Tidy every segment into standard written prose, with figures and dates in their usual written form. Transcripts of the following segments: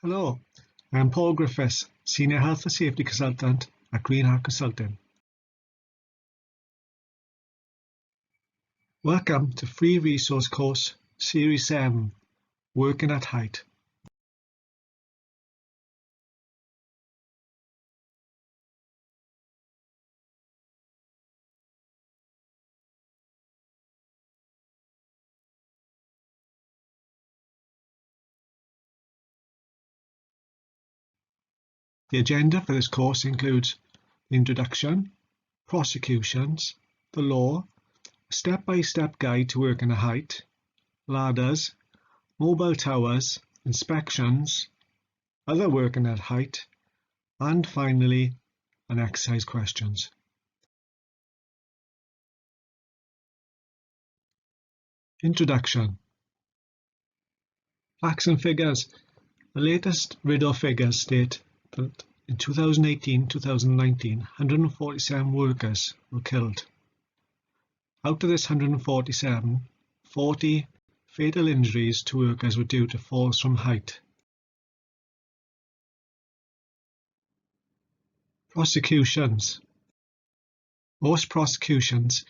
Hello, I'm Paul Griffiths, Senior Health and Safety Consultant at Greenheart Consulting. Welcome to Free Resource Course Series 7, Working at Height. The agenda for this course includes the introduction, prosecutions, the law, a step-by-step guide to working at height, ladders, mobile towers, inspections, other working at height, and finally, an exercise questions. Introduction. Facts and figures. The latest RIDDOR figures state that in 2018-2019, 147 workers were killed. Out of this 147, 40 fatal injuries to workers were due to falls from height. Prosecutions. Most prosecutions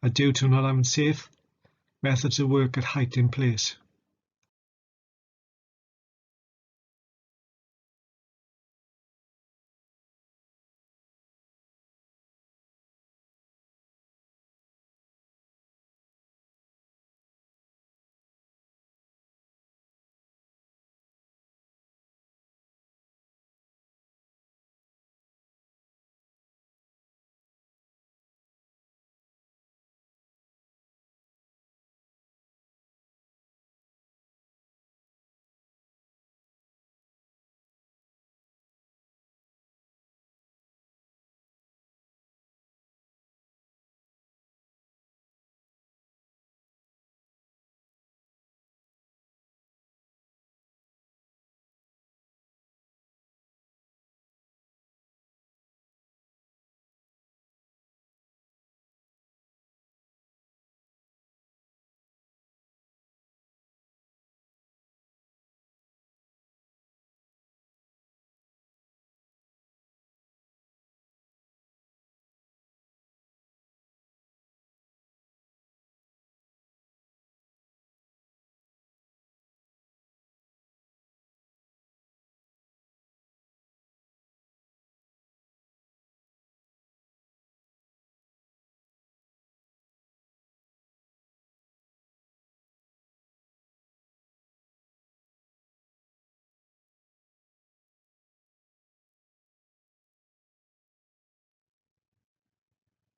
are due to not having safe methods of work at height in place.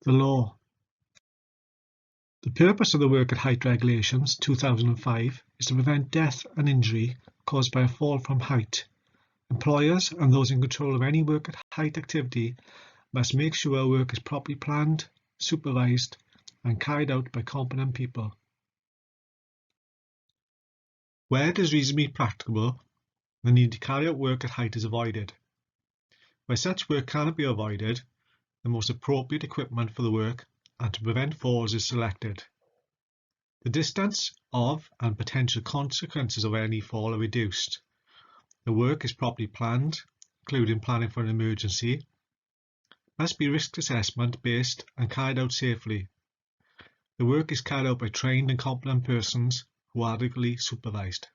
The law. The purpose of the Work at Height Regulations 2005 is to prevent death and injury caused by a fall from height. Employers and those in control of any work at height activity must make sure work is properly planned, supervised, and carried out by competent people. Where it is reasonably practicable, the need to carry out work at height is avoided. Where such work cannot be avoided, the most appropriate equipment for the work and to prevent falls is selected. The distance of and potential consequences of any fall are reduced. The work is properly planned, including planning for an emergency, must be risk assessment based and carried out safely. The work is carried out by trained and competent persons who are adequately supervised.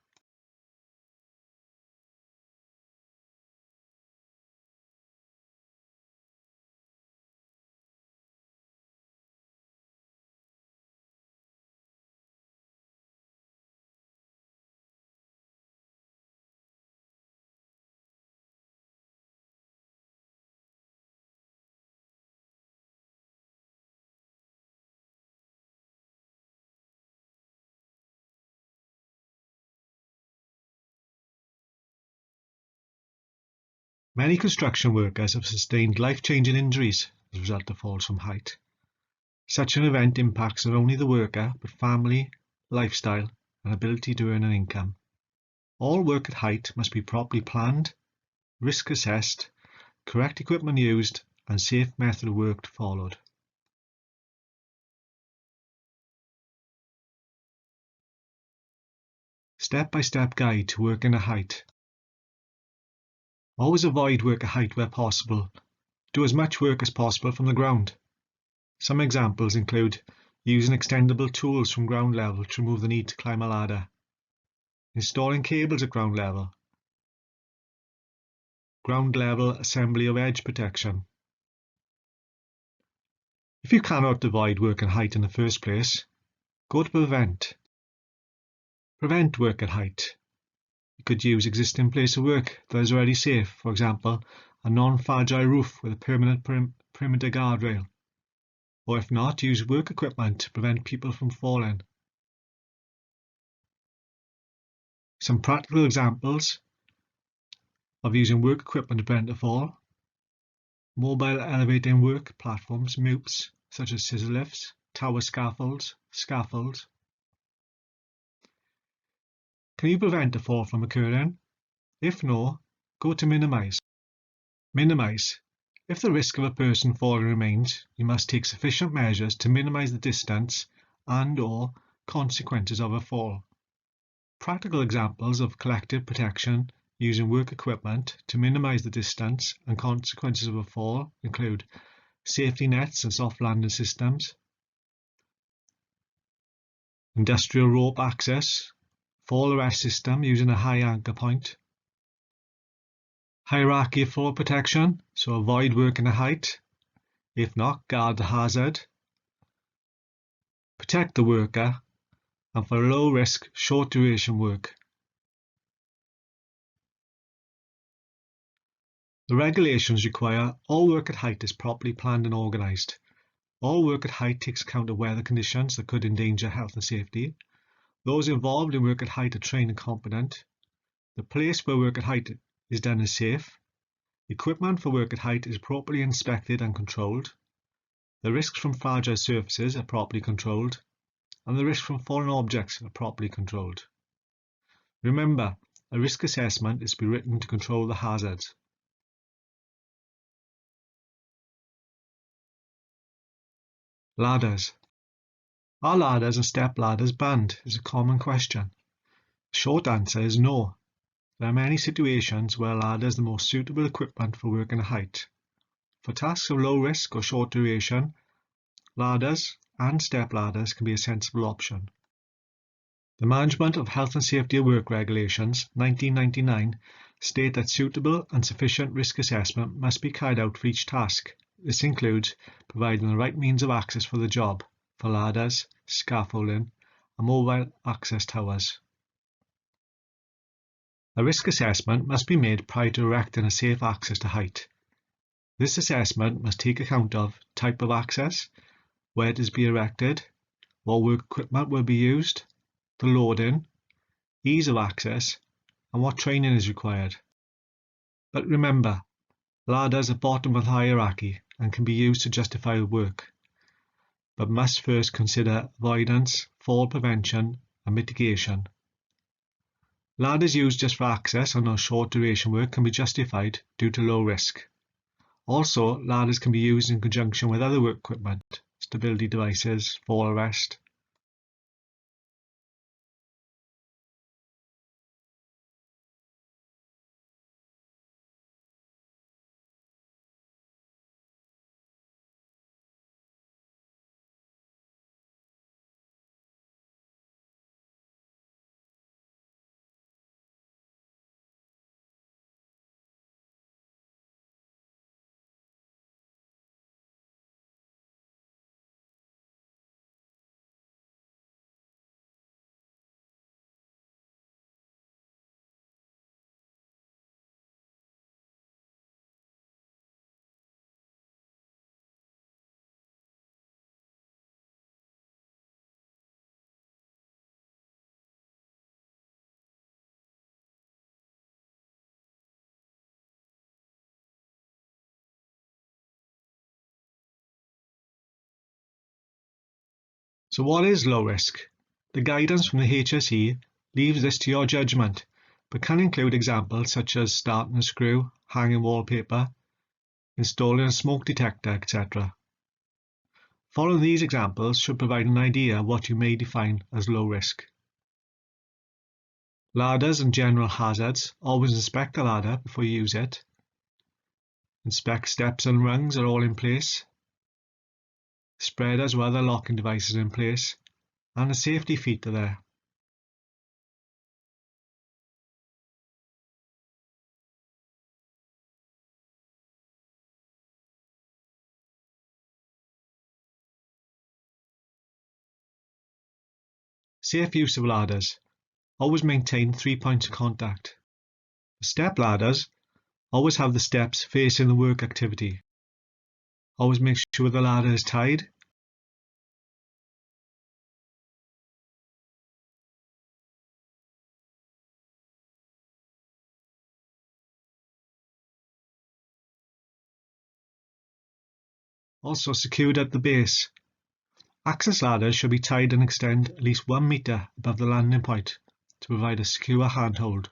Many construction workers have sustained life-changing injuries as a result of falls from height. Such an event impacts not only the worker, but family, lifestyle, and ability to earn an income. All work at height must be properly planned, risk assessed, correct equipment used, and safe method of work followed. Step-by-step guide to working at height. Always avoid work at height where possible. Do as much work as possible from the ground. Some examples include using extendable tools from ground level to remove the need to climb a ladder, installing cables at ground level assembly of edge protection. If you cannot avoid work at height in the first place, go to prevent. Prevent work at height. You could use existing place of work that is already safe, for example, a non-fragile roof with a permanent perimeter guardrail. Or if not, use work equipment to prevent people from falling. Some practical examples of using work equipment to prevent a fall: mobile elevating work platforms, MOOPs, such as scissor lifts, tower scaffolds. Can you prevent a fall from occurring? If no, go to minimize. Minimize. If the risk of a person falling remains, you must take sufficient measures to minimize the distance and/or consequences of a fall. Practical examples of collective protection using work equipment to minimize the distance and consequences of a fall include safety nets and soft landing systems, industrial rope access, fall arrest system using a high anchor point, hierarchy of fall protection, so avoid working at height, if not, guard the hazard, protect the worker, and for low risk, short duration work. The regulations require all work at height is properly planned and organised. All work at height takes account of weather conditions that could endanger health and safety. Those involved in work at height are trained and competent. The place where work at height is done is safe. Equipment for work at height is properly inspected and controlled. The risks from fragile surfaces are properly controlled, and the risks from falling objects are properly controlled. Remember, a risk assessment is to be written to control the hazards. Ladders. Are ladders and step ladders banned? Is a common question. The short answer is no. There are many situations where a ladder is the most suitable equipment for working at height. For tasks of low risk or short duration, ladders and step ladders can be a sensible option. The Management of Health and Safety at Work Regulations 1999 state that suitable and sufficient risk assessment must be carried out for each task. This includes providing the right means of access for the job, for ladders, scaffolding, and mobile access towers. A risk assessment must be made prior to erecting a safe access to height. This assessment must take account of type of access, where it is to be erected, what work equipment will be used, the loading, ease of access, and what training is required. But remember, ladders are bottom of the hierarchy and can be used to justify the work, but must first consider avoidance, fall prevention, and mitigation. Ladders used just for access on short duration work can be justified due to low risk. Also, ladders can be used in conjunction with other work equipment, stability devices, fall arrest. So what is low risk? The guidance from the HSE leaves this to your judgment, but can include examples such as starting a screw, hanging wallpaper, installing a smoke detector, etc. Following these examples should provide an idea of what you may define as low risk. Ladders and general hazards. Always inspect the ladder before you use it. Inspect steps and rungs are all in place. Spreaders or other locking devices in place, and the safety feet are there. Safe use of ladders. Always maintain 3 points of contact. For step ladders, always have the steps facing the work activity. Always make sure the ladder is tied. Also secured at the base. Access ladders should be tied and extend at least 1 meter above the landing point to provide a secure handhold.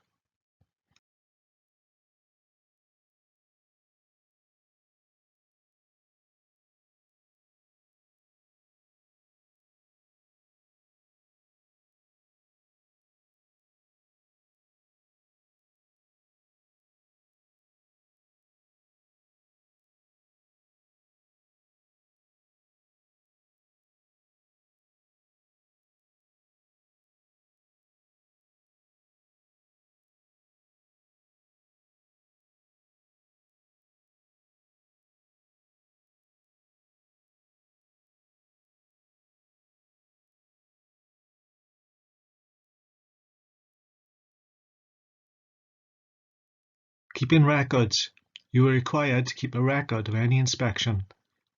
Keeping records. You are required to keep a record of any inspection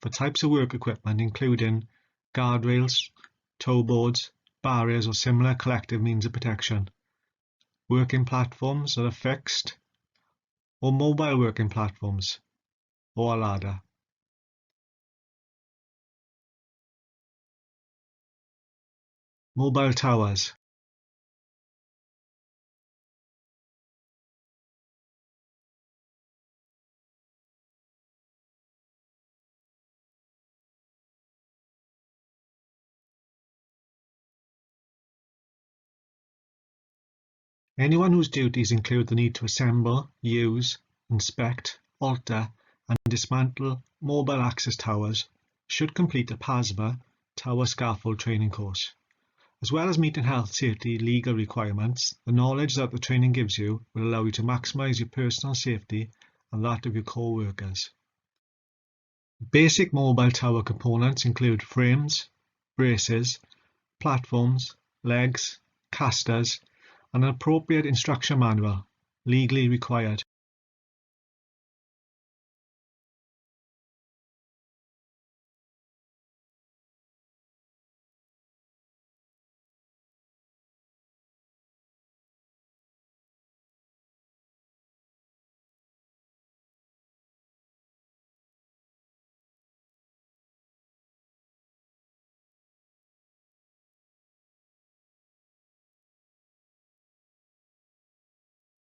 for types of work equipment including guardrails, toe boards, barriers or similar collective means of protection, working platforms that are fixed, or mobile working platforms, or a ladder. Mobile towers. Anyone whose duties include the need to assemble, use, inspect, alter, and dismantle mobile access towers should complete a PASMA tower scaffold training course. As well as meeting health, safety, legal requirements, the knowledge that the training gives you will allow you to maximize your personal safety and that of your co-workers. Basic mobile tower components include frames, braces, platforms, legs, casters, and an appropriate instruction manual, legally required.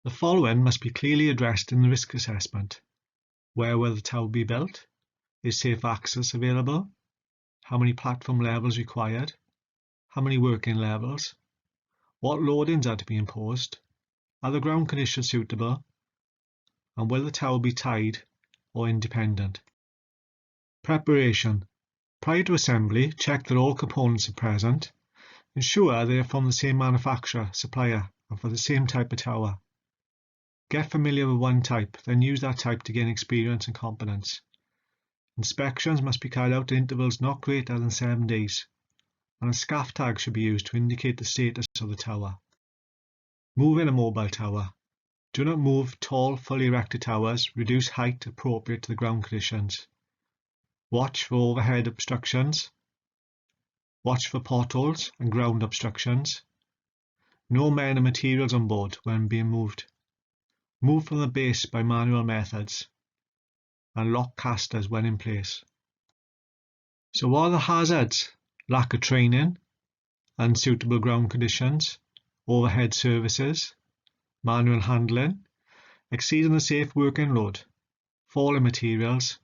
The following must be clearly addressed in the risk assessment. Where will the tower be built? Is safe access available? How many platform levels required? How many working levels? What loadings are to be imposed? Are the ground conditions suitable? And will the tower be tied or independent? Preparation. Prior to assembly, check that all components are present. Ensure they are from the same manufacturer, supplier, and for the same type of tower. Get familiar with one type, then use that type to gain experience and competence. Inspections must be carried out at intervals not greater than 7 days, and a scaff tag should be used to indicate the status of the tower. Moving a mobile tower. Do not move tall, fully erected towers. Reduce height appropriate to the ground conditions. Watch for overhead obstructions. Watch for potholes and ground obstructions. No men and materials on board when being moved. Move from the base by manual methods, and lock casters when in place. So what are the hazards? Lack of training, unsuitable ground conditions, overhead services, manual handling, exceeding the safe working load, falling materials,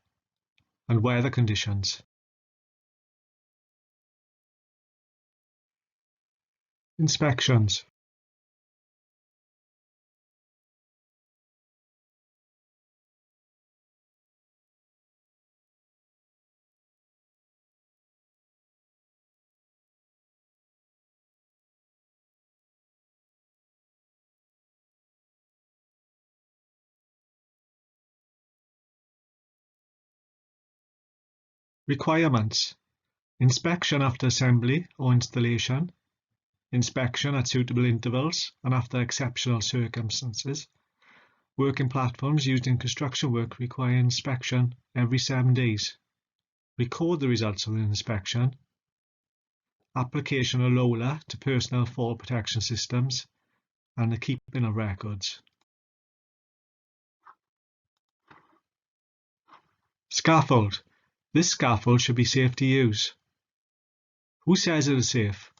and weather conditions. Inspections. Requirements: inspection after assembly or installation, inspection at suitable intervals and after exceptional circumstances. Working platforms used in construction work require inspection every 7 days. Record the results of the inspection. Application of LOLA to personal fall protection systems and the keeping of records. Scaffold. This scaffold should be safe to use. Who says it is safe?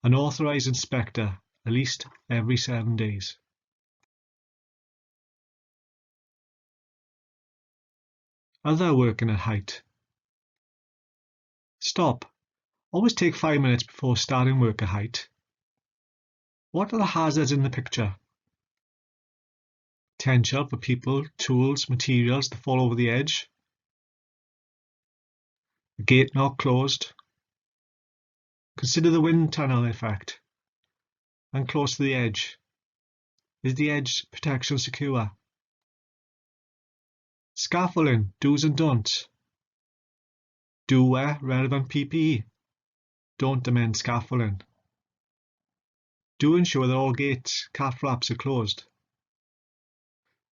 An authorised inspector, at least every 7 days. Other working at height. Stop. Always take 5 minutes before starting work at height. What are the hazards in the picture? Potential for people, tools, materials to fall over the edge. The gate not closed. Consider the wind tunnel effect. And close to the edge. Is the edge protection secure? Scaffolding, do's and don'ts. Do wear relevant PPE. Don't amend scaffolding. Do ensure that all gates, cat flaps are closed.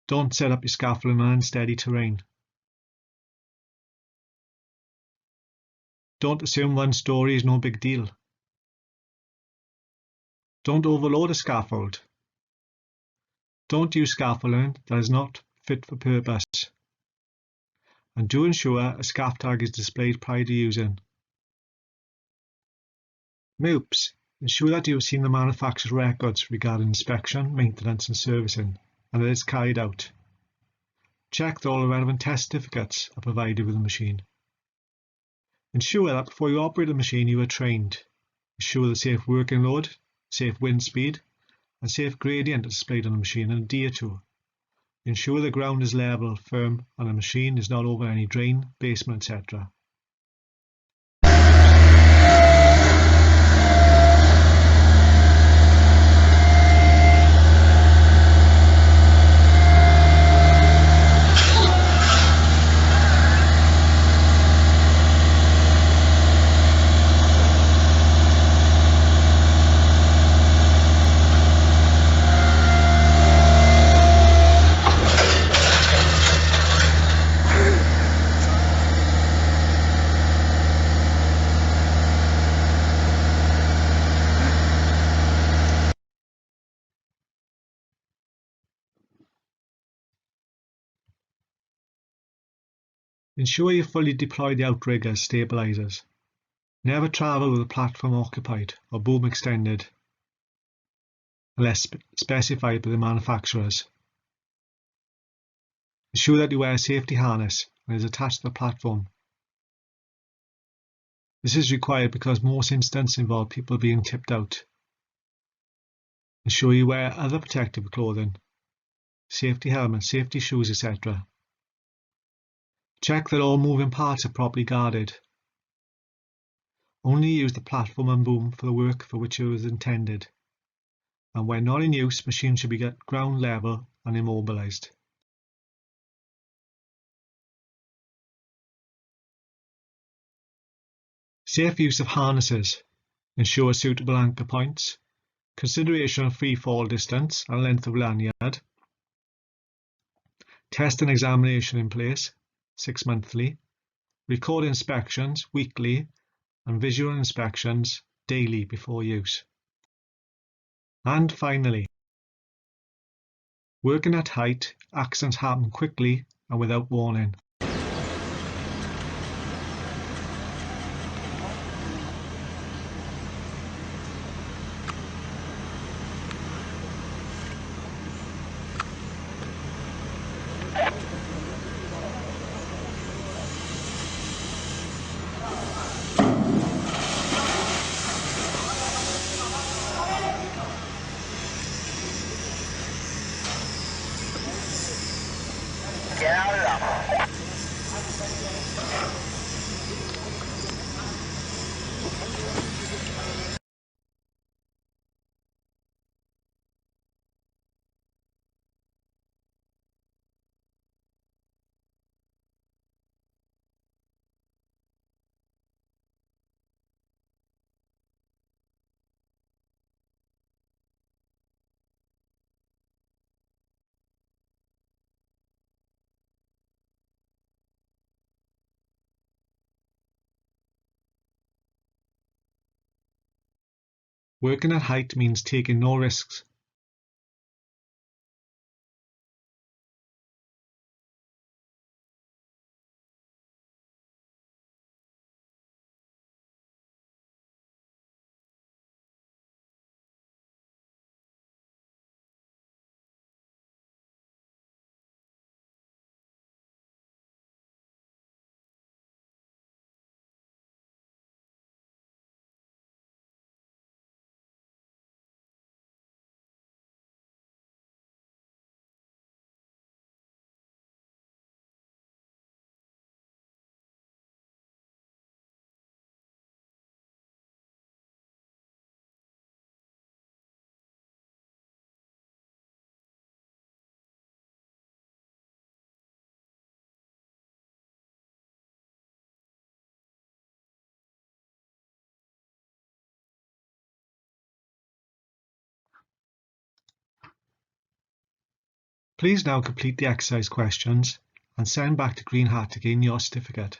Don't set up your scaffolding on unsteady terrain. Don't assume 1 story is no big deal. Don't overload a scaffold. Don't use scaffolding that is not fit for purpose. And do ensure a scaff tag is displayed prior to using. MOOPs. Ensure that you have seen the manufacturer's records regarding inspection, maintenance and servicing, and that it is carried out. Check that all the relevant test certificates are provided with the machine. Ensure that before you operate the machine you are trained. Ensure the safe working load, safe wind speed, and safe gradient are displayed on the machine and adhere to. Ensure the ground is level, firm, and the machine is not over any drain, basement, etc. Ensure you fully deploy the outriggers stabilizers. Never travel with the platform occupied or boom extended unless specified by the manufacturers. Ensure that you wear a safety harness and is attached to the platform. This is required because most incidents involve people being tipped out. Ensure you wear other protective clothing, safety helmets, safety shoes, etc. Check that all moving parts are properly guarded. Only use the platform and boom for the work for which it was intended. And when not in use, machines should be at ground level and immobilized. Safe use of harnesses. Ensure suitable anchor points. Consideration of free fall distance and length of lanyard. Test and examination in place, 6 monthly. Record inspections weekly and visual inspections daily before use. And finally, working at height, accidents happen quickly and without warning. Get out of there. Working at height means taking no risks. Please now complete the exercise questions and send back to Green Hat to gain your certificate.